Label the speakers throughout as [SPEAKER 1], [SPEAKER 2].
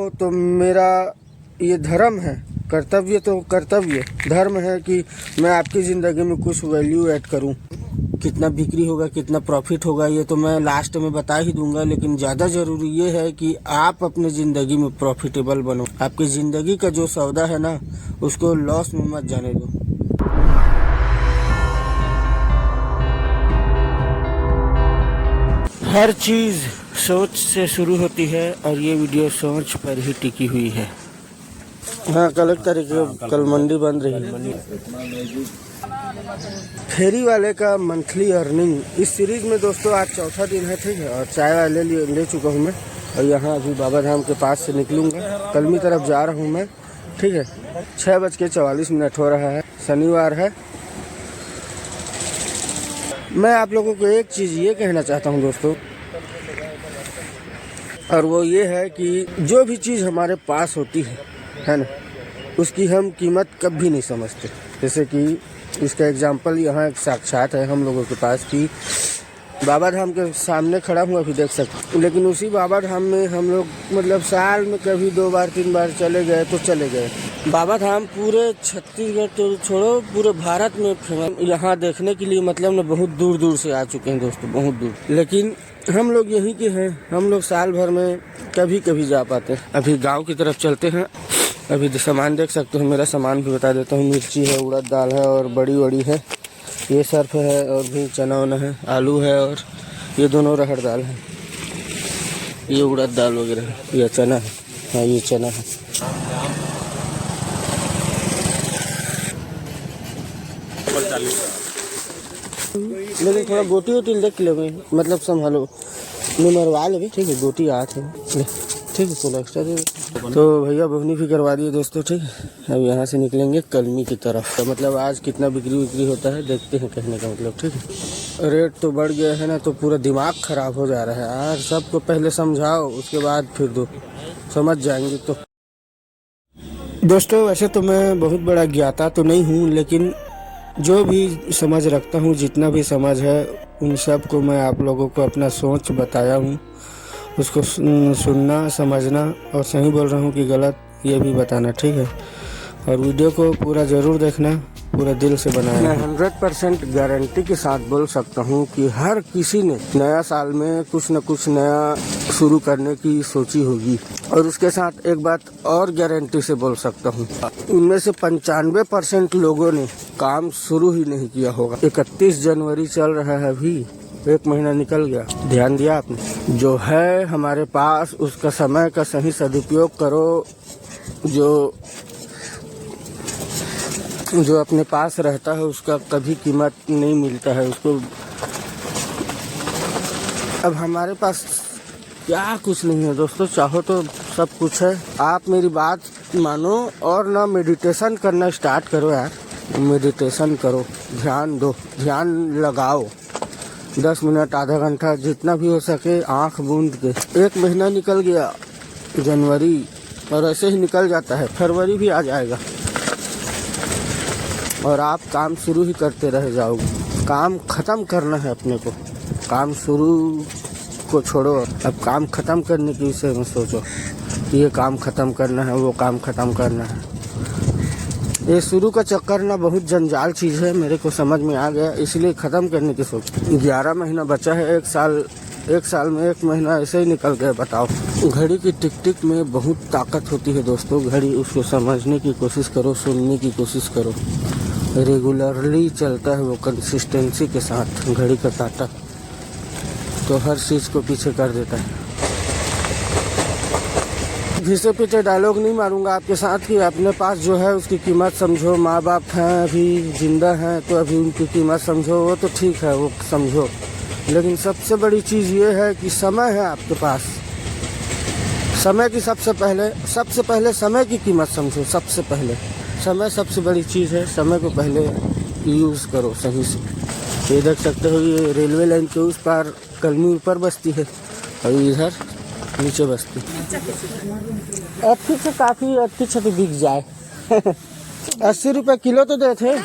[SPEAKER 1] हो तो मेरा ये धर्म है, कर्तव्य तो कर्तव्य, धर्म है कि मैं आपकी ज़िंदगी में कुछ वैल्यू ऐड करूं। कितना बिक्री होगा, कितना प्रॉफिट होगा, ये तो मैं लास्ट में बता ही दूंगा, लेकिन ज़्यादा ज़रूरी ये है कि आप अपने ज़िंदगी में प्रॉफिटेबल बनो। आपकी ज़िंदगी का जो सौदा है ना, उसको लॉस में मत जाने दो। हर चीज़ सोच से शुरू होती है और ये वीडियो सोच पर ही टिकी हुई है। हाँ, कल तारीख कल मंडी बंद रही है। फेरी वाले का मंथली अर्निंग इस सीरीज में दोस्तों आज चौथा दिन है, ठीक है। और चाय वाले ले चुका हूँ मैं, और यहाँ अभी बाबा धाम के पास से निकलूँगा, कलमी तरफ जा रहा हूँ मैं, ठीक है। 6:44 हो रहा है, शनिवार है। मैं आप लोगों को एक चीज़ ये कहना चाहता हूँ दोस्तों, और वो ये है कि जो भी चीज़ हमारे पास होती है ना, उसकी हम कीमत कभी नहीं समझते। जैसे कि इसका एग्जाम्पल यहाँ एक साक्षात है हम लोगों के पास कि बाबा धाम के सामने खड़ा हूँ, अभी देख सकते। लेकिन उसी बाबा धाम में हम लोग मतलब साल में कभी 2 बार 3 बार चले गए तो चले गए। बाबा धाम पूरे छत्तीसगढ़ तो छोड़ो, पूरे भारत में फेमस। यहाँ देखने के लिए मतलब ना बहुत दूर दूर से आ चुके हैं दोस्तों, बहुत दूर। लेकिन हम लोग यहीं के हैं, हम लोग साल भर में कभी कभी जा पाते हैं। अभी गाँव की तरफ चलते हैं। अभी सामान देख सकते हो, मेरा सामान भी बता देता हूँ। मिर्ची है, उड़द दाल है और बड़ी है, ये सर्फ है, और भी चना वना है, आलू है, और ये दोनों रहर दाल है, ये उड़द दाल वगैरह है, ये चना है। हाँ, ये चना है। लेकिन थोड़ा गोटी वोटी देख ले, मतलब संभालो, मरवा ले, ठीक है। गोटी आठ है, ठीक है, 16 एक्स्ट्रा दे। तो भैया बोहनी भी करवा दिए दोस्तों, ठीक है। अब यहाँ से निकलेंगे कलमी की तरफ। तो मतलब आज कितना बिक्री होता है देखते हैं, कहने का मतलब, ठीक है। रेट तो बढ़ गया है ना, तो पूरा दिमाग खराब हो जा रहा है यार। सबको पहले समझाओ, उसके बाद फिर दो, समझ जाएंगे। तो दोस्तों वैसे तो मैं बहुत बड़ा ज्ञाता तो नहीं हूँ, लेकिन जो भी समझ रखता हूँ, जितना भी समझ है, उन सब को मैं आप लोगों को अपना सोच बताया हूँ। उसको सुनना, समझना, और सही बोल रहा हूँ कि गलत, ये भी बताना, ठीक है। और वीडियो को पूरा ज़रूर देखना, पूरा दिल से बनाया। मैं 100% गारंटी के साथ बोल सकता हूँ कि हर किसी ने नया साल में कुछ न कुछ नया शुरू करने की सोची होगी। और उसके साथ एक बात और गारंटी से बोल सकता हूँ, उनमें से 95% लोगों ने काम शुरू ही नहीं किया होगा। 31 जनवरी चल रहा है, अभी 1 महीना निकल गया। ध्यान दिया आपने? जो है हमारे पास, उसका समय का सही सदुपयोग करो। जो अपने पास रहता है उसका कभी कीमत नहीं मिलता है उसको। अब हमारे पास क्या कुछ नहीं है दोस्तों, चाहो तो सब कुछ है। आप मेरी बात मानो और ना मेडिटेशन करना स्टार्ट करो यार। मेडिटेशन करो, ध्यान दो, ध्यान लगाओ। 10 मिनट, आधा घंटा, जितना भी हो सके आंख बूंद के। 1 महीना निकल गया, जनवरी, और ऐसे ही निकल जाता है। फरवरी भी आ जाएगा और आप काम शुरू ही करते रह जाओगे। काम ख़त्म करना है अपने को, काम शुरू को छोड़ो। अब काम ख़त्म करने के विषय में सोचो, ये काम ख़त्म करना है, वो काम ख़त्म करना है। ये शुरू का चक्कर ना बहुत जंजाल चीज़ है, मेरे को समझ में आ गया, इसलिए ख़त्म करने की सोच। 11 महीना बचा है, 1 साल में 1 महीना ऐसे ही निकल गया। बताओ, घड़ी की टिक टिक में बहुत ताकत होती है दोस्तों। घड़ी, उसको समझने की कोशिश करो, सुनने की कोशिश करो। रेगुलरली चलता है वो, कंसिस्टेंसी के साथ। घड़ी का काटा तो हर चीज़ को पीछे कर देता है। घिसे पीछे डायलॉग नहीं मारूंगा आपके साथ कि अपने पास जो है उसकी कीमत समझो। माँ बाप हैं, अभी जिंदा हैं, तो अभी उनकी कीमत समझो, वो तो ठीक है, वो समझो। लेकिन सबसे बड़ी चीज़ ये है कि समय है आपके पास। समय की सबसे पहले समय की कीमत समझो। सबसे पहले समय सबसे बड़ी चीज़ है। समय को पहले यूज़ करो सही से। ये देख सकते हो, ये रेलवे लाइन के उस पार कलमी ऊपर बसती है और इधर नीचे बसती। अच्छी से काफ़ी अच्छी छत बिक जाए। 80 रुपये किलो तो देते हैं।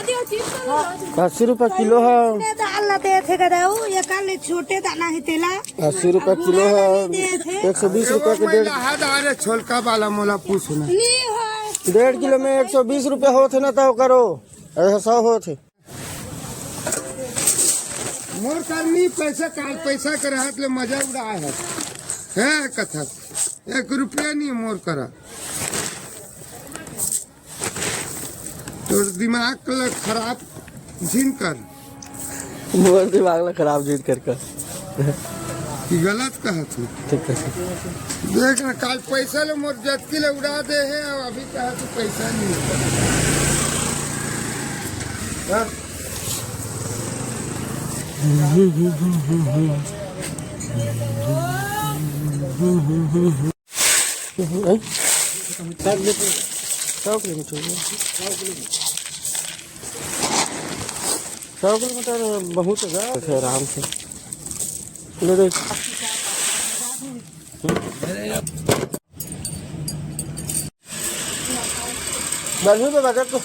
[SPEAKER 1] 80 रुपये किलो है।
[SPEAKER 2] छोटे दाना है तेला
[SPEAKER 1] 80 रुपये किलो है। 120 रुपये के 1.5
[SPEAKER 3] छोलका वाला मोला पूछना
[SPEAKER 1] 1.5 किलो में 120 रुपये होते ना तो करो ऐसा 100 होते।
[SPEAKER 3] मोर करनी पैसा के रहत ले मजा उड़ा है कथा 1 रुपया नहीं मोर करा तो दिमाग खराब झीन कर
[SPEAKER 1] मोर दिमाग खराब झीन कर
[SPEAKER 3] कि गलत कहा तू
[SPEAKER 1] ठीक है
[SPEAKER 3] देख ना काल पैसा ले मोर जतकी ले उड़ा दे है और अभी कहा तू पैसा नहीं
[SPEAKER 1] सौ किलोमीटर बहुत है आराम से ले देख बंधु पे बजट को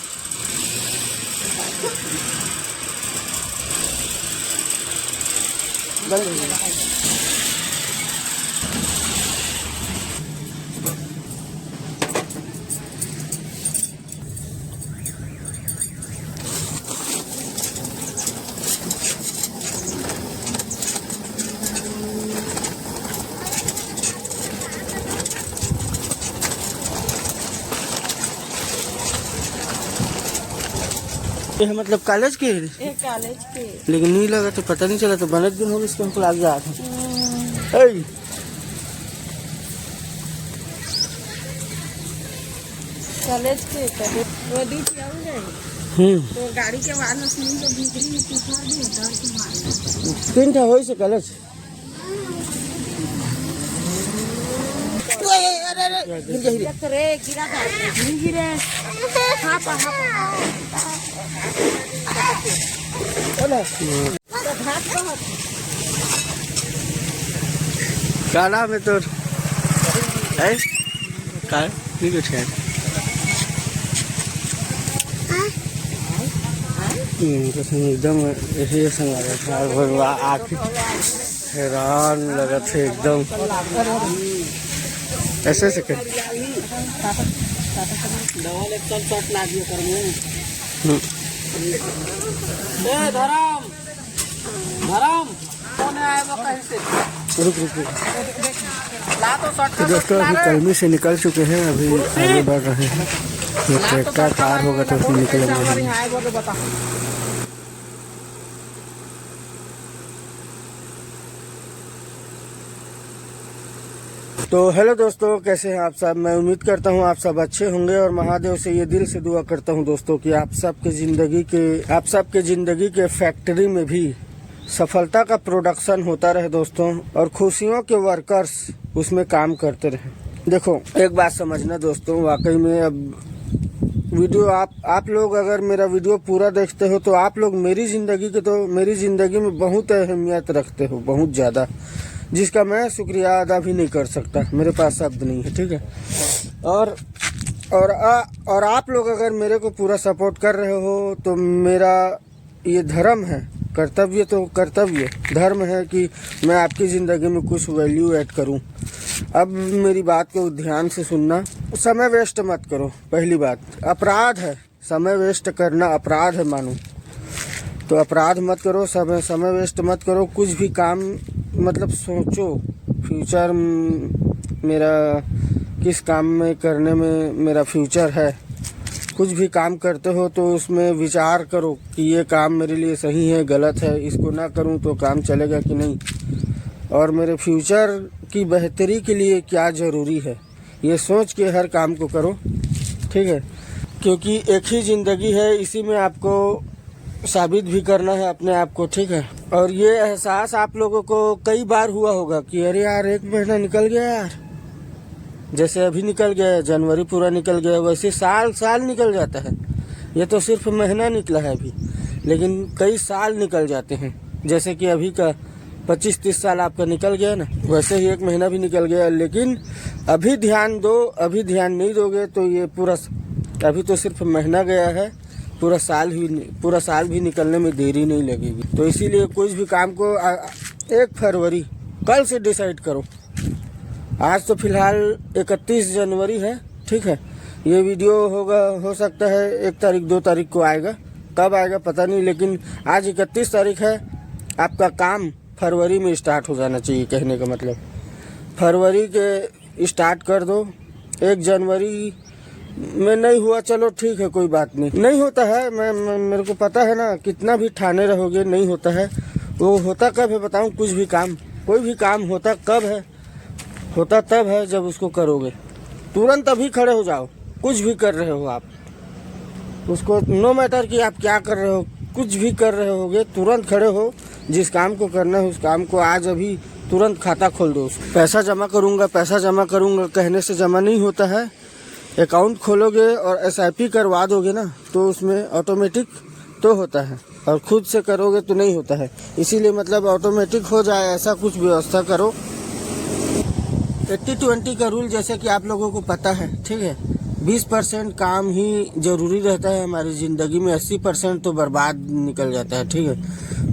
[SPEAKER 1] ये मतलब कॉलेज के
[SPEAKER 2] कॉलेज के
[SPEAKER 1] लेकिन नहीं लगा तो पता नहीं चला तो बनत दिन होगी इसके हमको लग गया था
[SPEAKER 2] कॉलेज के वो दी थी आऊ गए तो गाड़ी के वाहन से तो बिजली पिछा दी डर के मारे
[SPEAKER 1] 3 था होई से कॉलेज
[SPEAKER 2] रे गिरा था गिरे हां पा
[SPEAKER 1] क्या नाम है तो है क्या नहीं कुछ है एकदम ऐसे संग लगा था आखिर हैरान लगा था एकदम ऐसे से कर रुक दोस्तों अभी कलमी से निकल चुके हैं अभी आगे बढ़ रहे हैं ये ट्रैक्टर कार होगा तो उसमें निकलेंगे तो हेलो दोस्तों कैसे हैं आप सब। मैं उम्मीद करता हूं आप सब अच्छे होंगे और महादेव से ये दिल से दुआ करता हूं दोस्तों कि आप सबके जिंदगी के फैक्ट्री में भी सफलता का प्रोडक्शन होता रहे दोस्तों और खुशियों के वर्कर्स उसमें काम करते रहे। देखो एक बात समझना दोस्तों, वाकई में अब वीडियो आप लोग अगर मेरा वीडियो पूरा देखते हो तो आप लोग मेरी जिंदगी में बहुत अहमियत रखते हो, बहुत ज़्यादा, जिसका मैं शुक्रिया अदा भी नहीं कर सकता, मेरे पास शब्द नहीं है। ठीक है और आप लोग अगर मेरे को पूरा सपोर्ट कर रहे हो तो मेरा ये धर्म है, कर्तव्य धर्म है कि मैं आपकी ज़िंदगी में कुछ वैल्यू ऐड करूं। अब मेरी बात को ध्यान से सुनना, समय वेस्ट मत करो। पहली बात, अपराध है, समय वेस्ट करना अपराध है मानो, तो अपराध मत करो, समय वेस्ट मत करो। कुछ भी काम मतलब सोचो फ्यूचर मेरा किस काम में करने में मेरा फ्यूचर है। कुछ भी काम करते हो तो उसमें विचार करो कि ये काम मेरे लिए सही है गलत है, इसको ना करूं तो काम चलेगा कि नहीं, और मेरे फ्यूचर की बेहतरी के लिए क्या ज़रूरी है, ये सोच के हर काम को करो। ठीक है, क्योंकि एक ही ज़िंदगी है, इसी में आपको साबित भी करना है अपने आप को। ठीक है, और ये एहसास आप लोगों को कई बार हुआ होगा कि अरे यार 1 महीना निकल गया यार, जैसे अभी निकल गया, जनवरी पूरा निकल गया, वैसे साल निकल जाता है। ये तो सिर्फ महीना निकला है अभी, लेकिन कई साल निकल जाते हैं। जैसे कि अभी का 25-30 साल आपका निकल गया ना, वैसे ही 1 महीना भी निकल गया। लेकिन अभी ध्यान दो, अभी ध्यान नहीं दोगे तो ये पूरा, अभी तो सिर्फ महीना गया है, पूरा साल भी निकलने में देरी नहीं लगेगी। तो इसीलिए कुछ भी काम को 1 फरवरी कल से डिसाइड करो। आज तो फिलहाल 31 जनवरी है, ठीक है। ये वीडियो हो सकता है 1 तारीख 2 तारीख को आएगा, कब आएगा पता नहीं, लेकिन आज 31 तारीख है। आपका काम फरवरी में स्टार्ट हो जाना चाहिए, कहने का मतलब फरवरी के स्टार्ट कर दो। 1 जनवरी में नहीं हुआ, चलो ठीक है, कोई बात नहीं होता है। मेरे को पता है ना, कितना भी ठाने रहोगे नहीं होता है। वो होता कब है बताऊं? कुछ भी काम, कोई भी काम होता कब है? होता तब है जब उसको करोगे। तुरंत अभी खड़े हो जाओ, कुछ भी कर रहे हो आप, उसको नो मैटर कि आप क्या कर रहे हो, कुछ भी कर रहे होगे, तुरंत खड़े हो। जिस काम को करना है उस काम को आज अभी तुरंत खाता खोल दो। पैसा जमा करूँगा कहने से जमा नहीं होता है। अकाउंट खोलोगे और SIP करवा दोगे ना, तो उसमें ऑटोमेटिक तो होता है, और खुद से करोगे तो नहीं होता है। इसीलिए मतलब ऑटोमेटिक हो जाए ऐसा कुछ व्यवस्था करो। 80-20 का रूल जैसे कि आप लोगों को पता है, ठीक है। 20% काम ही जरूरी रहता है हमारी ज़िंदगी में, 80% तो बर्बाद निकल जाता है, ठीक है।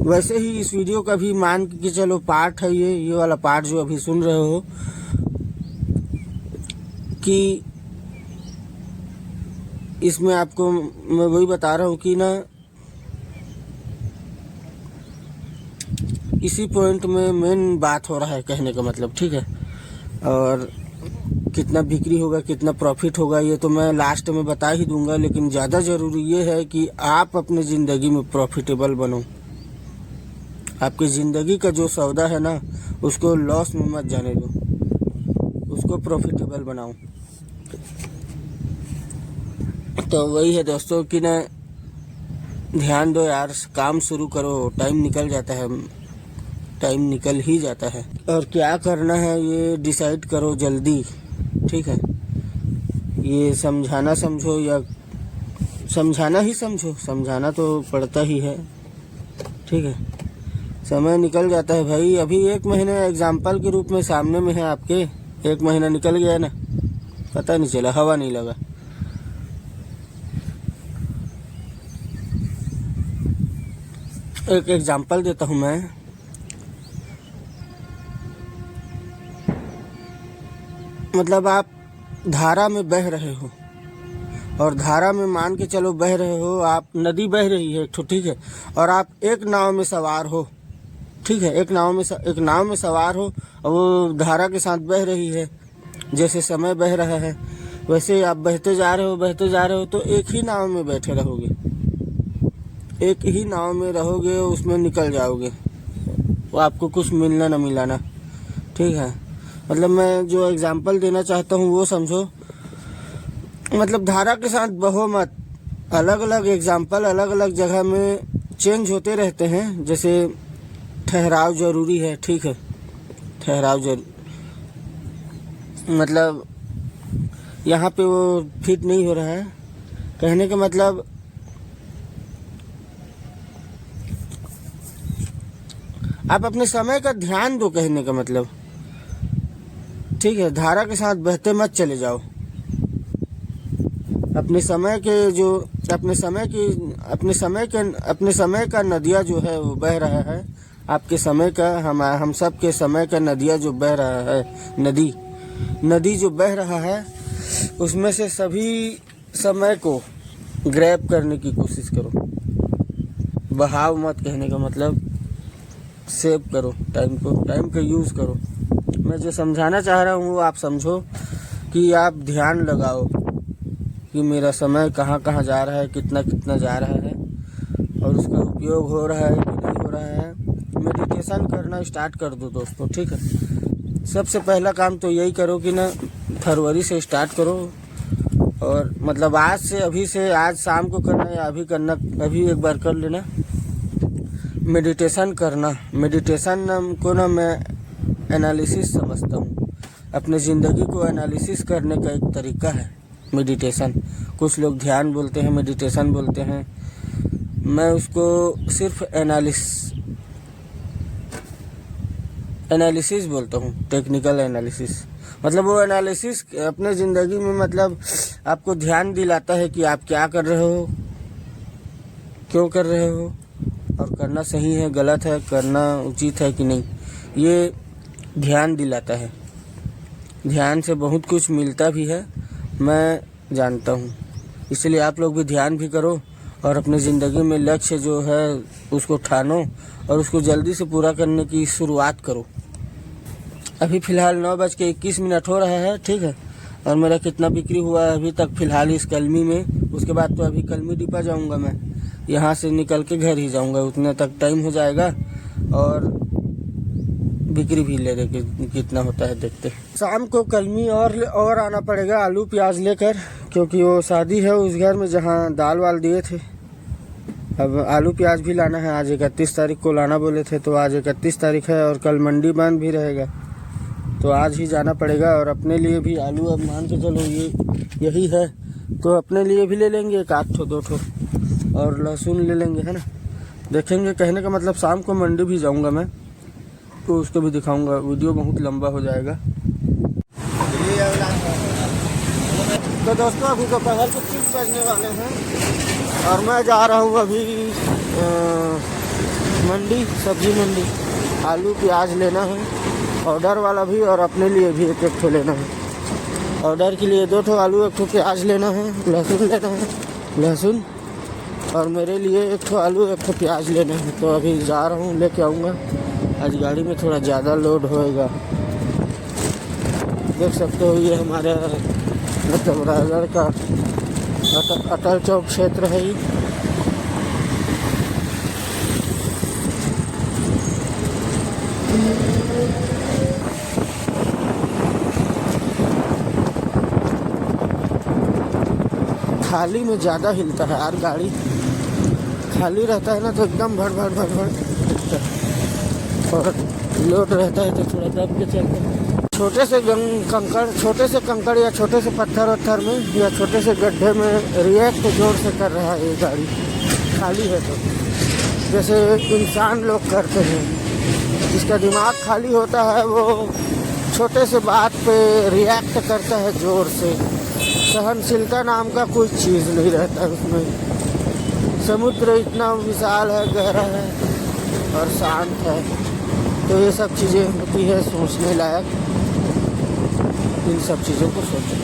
[SPEAKER 1] वैसे ही इस वीडियो का भी मान के चलो पार्ट है ये वाला पार्ट जो अभी सुन रहे हो, कि इसमें आपको मैं वही बता रहा हूँ कि ना, इसी पॉइंट में मेन बात हो रहा है, कहने का मतलब, ठीक है। और कितना बिक्री होगा, कितना प्रॉफिट होगा, ये तो मैं लास्ट में बता ही दूंगा। लेकिन ज़्यादा ज़रूरी ये है कि आप अपनी ज़िंदगी में प्रॉफिटेबल बनो। आपकी ज़िंदगी का जो सौदा है ना, उसको लॉस में मत जाने दो, उसको प्रॉफिटेबल बनाओ। तो वही है दोस्तों कि ना, ध्यान दो यार, काम शुरू करो। टाइम निकल जाता है, टाइम निकल ही जाता है। और क्या करना है ये डिसाइड करो जल्दी, ठीक है। ये समझाना समझो या समझाना ही समझो, समझाना तो पड़ता ही है, ठीक है। समय निकल जाता है भाई। अभी 1 महीने एग्जाम्पल के रूप में सामने में है आपके, 1 महीना निकल गया ना, पता नहीं चला, हवा नहीं लगा। एक एग्जाम्पल देता हूँ मैं। मतलब आप धारा में बह रहे हो, और धारा में मान के चलो बह रहे हो, आप नदी बह रही है एक ठो, ठीक है। और आप एक नाव में सवार हो, ठीक है। एक नाव में सवार हो, और वो धारा के साथ बह रही है। जैसे समय बह रहा है वैसे आप बहते जा रहे हो, तो एक ही नाव में बैठे रहोगे, एक ही नाव में रहोगे, उसमें निकल जाओगे, वो आपको कुछ मिलना ना मिलाना, ठीक है। मतलब मैं जो एग्जांपल देना चाहता हूँ वो समझो। मतलब धारा के साथ बहो मत। अलग अलग एग्जांपल अलग अलग जगह में चेंज होते रहते हैं। जैसे ठहराव ज़रूरी है, ठीक है। ठहराव मतलब यहाँ पे वो फिट नहीं हो रहा है, कहने का मतलब आप अपने समय का ध्यान दो, कहने का मतलब, ठीक है। धारा के साथ बहते मत चले जाओ। अपने समय का नदिया जो है वो बह रहा है। आपके समय का, हम सब के समय का नदिया जो बह रहा है, नदी जो बह रहा है, उसमें से सभी समय को ग्रैब करने की कोशिश करो। बहाव मत, कहने का मतलब सेव करो टाइम का यूज़ करो। मैं जो समझाना चाह रहा हूँ वो आप समझो, कि आप ध्यान लगाओ कि मेरा समय कहाँ कहाँ जा रहा है, कितना कितना जा रहा है, और उसका उपयोग हो रहा है कि नहीं हो रहा है। मेडिटेशन करना स्टार्ट कर दो दोस्तों, ठीक है। सबसे पहला काम तो यही करो कि ना, फरवरी से स्टार्ट करो। और मतलब आज से, अभी से, आज शाम को करना या अभी करना, अभी एक बार कर लेना। मेडिटेशन करना, मेडिटेशन को ना मैं एनालिसिस समझता हूँ। अपने ज़िंदगी को एनालिसिस करने का एक तरीका है मेडिटेशन। कुछ लोग ध्यान बोलते हैं, मेडिटेशन बोलते हैं, मैं उसको सिर्फ एनालिसिस बोलता हूँ, टेक्निकल एनालिसिस। मतलब वो एनालिसिस अपने ज़िंदगी में मतलब आपको ध्यान दिलाता है कि आप क्या कर रहे हो, क्यों कर रहे हो और करना सही है गलत है, करना उचित है कि नहीं, ये ध्यान दिलाता है। ध्यान से बहुत कुछ मिलता भी है, मैं जानता हूँ। इसलिए आप लोग भी ध्यान भी करो और अपने ज़िंदगी में लक्ष्य जो है उसको ठानो और उसको जल्दी से पूरा करने की शुरुआत करो। अभी फ़िलहाल 9:21 हो रहा है, ठीक है। और मेरा कितना बिक्री हुआ है अभी तक फ़िलहाल इस कलमी में। उसके बाद तो अभी कलमी डिपा जाऊंगा मैं, यहाँ से निकल के घर ही जाऊंगा, उतने तक टाइम हो जाएगा। और बिक्री भी ले रहे कितना होता है देखते हैं। शाम को कलमी और आना पड़ेगा आलू प्याज लेकर, क्योंकि वो शादी है उस घर में जहाँ दाल वाल दिए थे। अब आलू प्याज भी लाना है। आज 31 तारीख को लाना बोले थे, तो आज 31 तारीख है और कल मंडी बंद भी रहेगा, तो आज ही जाना पड़ेगा। और अपने लिए भी आलू अब मान के चलो यही है, तो अपने लिए भी ले लेंगे 1 ठो 2 ठो और लहसुन ले लेंगे, है ना। देखेंगे, कहने का मतलब शाम को मंडी भी जाऊंगा मैं, तो उसको भी दिखाऊंगा। वीडियो बहुत लंबा हो जाएगा। तो दोस्तों अभी दोपहर के 3 बजने वाले हैं और मैं जा रहा हूँ अभी मंडी, सब्जी मंडी। आलू प्याज लेना है, ऑर्डर वाला भी और अपने लिए भी 1 ठो लेना है। ऑर्डर के लिए 2 ठो आलू 1 ठो प्याज लेना है, लहसुन लेना है, लहसुन, और मेरे लिए 1 ठो आलू 1 ठो प्याज लेना है। तो अभी जा रहा हूँ, लेके आऊँगा। आज गाड़ी में थोड़ा ज़्यादा लोड होएगा। देख सकते हो ये हमारे मतलब रायगढ़ का अटल चौक क्षेत्र है ये। खाली में ज़्यादा हिलता है यार गाड़ी, खाली रहता है ना तो एकदम भड़ भड़ भड़ भड़ हिलता है, और लोड रहता है तो थोड़ा दब के चलता है। छोटे से कंकड़ या छोटे से पत्थर वत्थर में या छोटे से गड्ढे में रिएक्ट जोर से कर रहा है ये गाड़ी, खाली है तो। जैसे इंसान लोग करते हैं, जिसका दिमाग खाली होता है वो छोटे से बात पे रिएक्ट करता है जोर से। सहनशीलता नाम का कोई चीज़ नहीं रहता उसमें। समुद्र इतना विशाल है, गहरा है और शांत है, तो ये सब चीज़ें होती है सोचने लायक। इन सब चीज़ों को सोचो,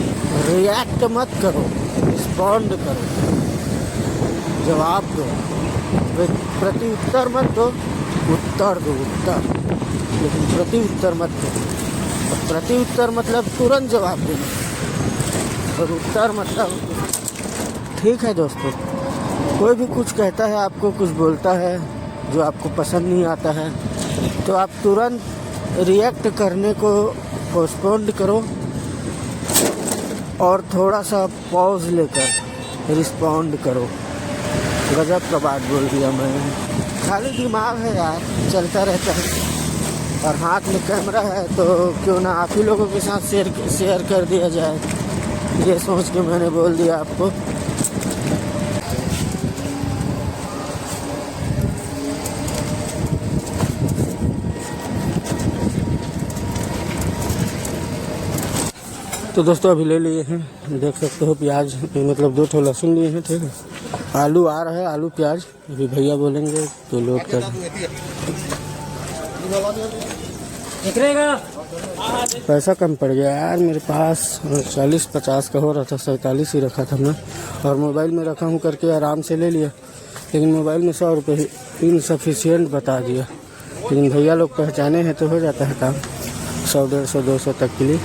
[SPEAKER 1] रिएक्ट मत करो, रिस्पॉन्ड करो, जवाब दो, प्रति उत्तर मत दो, उत्तर दो उत्तर, लेकिन प्रति उत्तर मत दो। और प्रति उत्तर मतलब तुरंत जवाब देना, और उत्तर मतलब ठीक है दोस्तों। कोई भी कुछ कहता है आपको, कुछ बोलता है जो आपको पसंद नहीं आता है, तो आप तुरंत रिएक्ट करने को पोस्टपोन्ड करो और थोड़ा सा पॉज लेकर रिस्पॉन्ड करो। गजब का बात बोल दिया मैं। खाली दिमाग है यार, चलता रहता है, और हाथ में कैमरा है तो क्यों ना आप ही लोगों के साथ शेयर कर दिया जाए, ये सोच के मैंने बोल दिया आपको। तो दोस्तों अभी ले लिए हैं, देख सकते हो प्याज, मतलब 2 ठो लहसुन लिए हैं, ठीक है। आलू आ रहा है, आलू प्याज अभी भैया बोलेंगे तो लोड कर। पैसा कम पड़ गया यार मेरे पास, 40-50 का हो रहा था, 47 ही रखा था मैं, और मोबाइल में रखा हूँ करके आराम से ले लिया, लेकिन मोबाइल में 100 रुपये इनसफिशियंट बता दिया। लेकिन भैया लोग पहचाने हैं तो हो जाता है काम, 100, 150, 200 तक के लिए।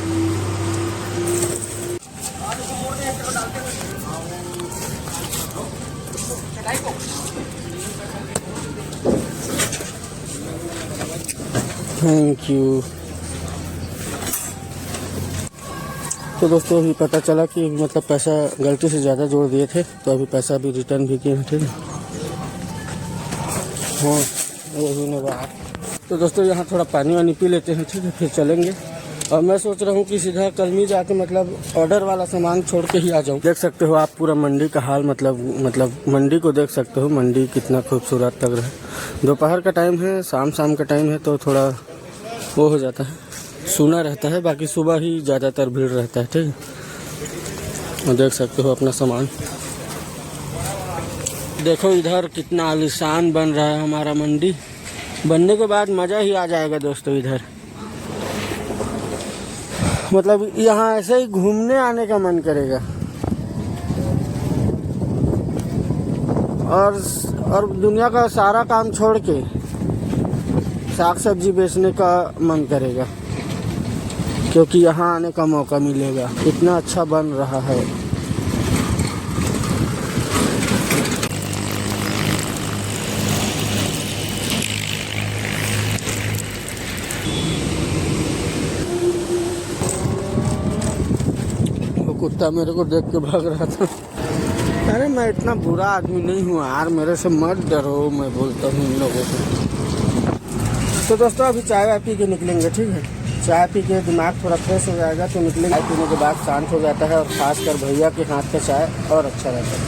[SPEAKER 1] Thank you. तो दोस्तों अभी पता चला कि मतलब पैसा गलती से ज़्यादा जोड़ दिए थे, तो अभी पैसा भी रिटर्न भी किए हैं, ठीक है। हाँ यही ना बात। तो दोस्तों यहाँ थोड़ा पानी वानी पी लेते हैं, ठीक है, फिर चलेंगे। और मैं सोच रहा हूँ कि सीधा कलमी जाके मतलब ऑर्डर वाला सामान छोड़ के ही आ जाऊँ। देख सकते हो आप पूरा मंडी का हाल, मतलब मंडी को देख सकते हो, मंडी कितना खूबसूरत लग रहा है। दोपहर का टाइम है, शाम का टाइम है, तो थोड़ा वो हो जाता है, सूना रहता है, बाकी सुबह ही ज़्यादातर भीड़ रहता है, ठीक है। और देख सकते हो अपना सामान, देखो इधर कितना आलीशान बन रहा है हमारा मंडी। बनने के बाद मज़ा ही आ जाएगा दोस्तों। इधर मतलब यहाँ ऐसे ही घूमने आने का मन करेगा। और दुनिया का सारा काम छोड़ के साग सब्जी बेचने का मन करेगा, क्योंकि यहाँ आने का मौका मिलेगा। इतना अच्छा बन रहा है। वो कुत्ता मेरे को देख के भाग रहा था। अरे मैं इतना बुरा आदमी नहीं हूँ यार, मेरे से मत डरो, मैं बोलता हूँ इन लोगों को। तो दोस्तों अभी चाय वाय पी के निकलेंगे, ठीक है। चाय पी के दिमाग थोड़ा फ्रेश हो जाएगा तो निकलेंगे। चाय पीने के बाद शांत हो जाता है, और ख़ासकर भैया के हाथ का चाय और अच्छा रहता है।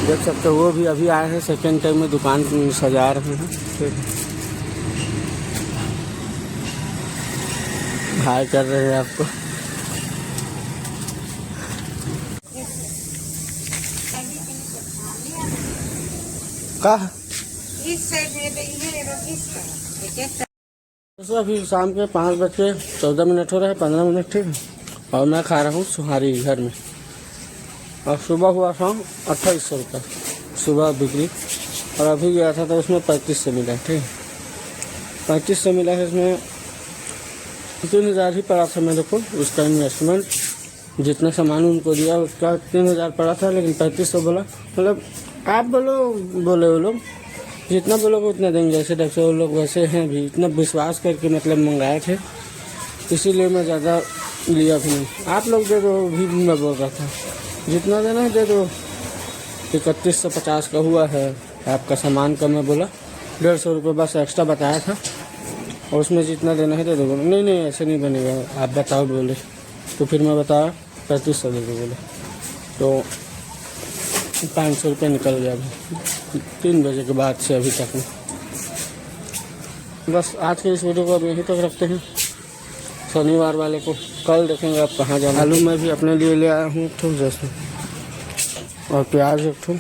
[SPEAKER 1] देख सकते हो वो भी अभी आए हैं, सेकेंड टाइम में दुकान सजा रहे हैं। हाय कर रहे हैं आपको। कहा
[SPEAKER 2] इस साइड में
[SPEAKER 1] दोस्तों अभी शाम के 5:14 हो रहे हैं, 15 मिनट, ठीक है। और मैं खा रहा हूँ सुहारी घर में। और सुबह हुआ था 2800 रुपये सुबह बिक्री, और अभी गया था तो उसमें 3500 मिला, ठीक है। 3500 मिला है, इसमें 3000 ही पड़ा था मेरे को। उसका इन्वेस्टमेंट जितना सामान उनको दिया उसका 3000 पड़ा था, लेकिन 3500 बोला। मतलब आप बोले वो लोग जितना बोलोगे उतना देंगे, जैसे जैसे वो लोग वैसे हैं भी। इतना विश्वास करके मतलब मंगाए थे, इसीलिए मैं ज़्यादा लिया भी नहीं। आप लोग दे दो भी मैं बोल रहा था, जितना देना है दे दो। 3150 का हुआ है आपका सामान का। मैं बोला 150 रुपये बस एक्स्ट्रा बताया था, और उसमें जितना देना है दे दो। नहीं ऐसे नहीं बनेगा, आप बताओ बोले। तो फिर मैं बताया 3500 दे दो बोले, तो 500 रुपये निकल गया अभी 3 बजे के बाद से अभी तक में। बस आज के इस वीडियो को अब यहीं तक रखते हैं। शनिवार वाले को कल देखेंगे आप कहाँ जाना। आलू मैं भी अपने लिए ले आया हूँ, ठीक जैसे, और प्याज एक ठो।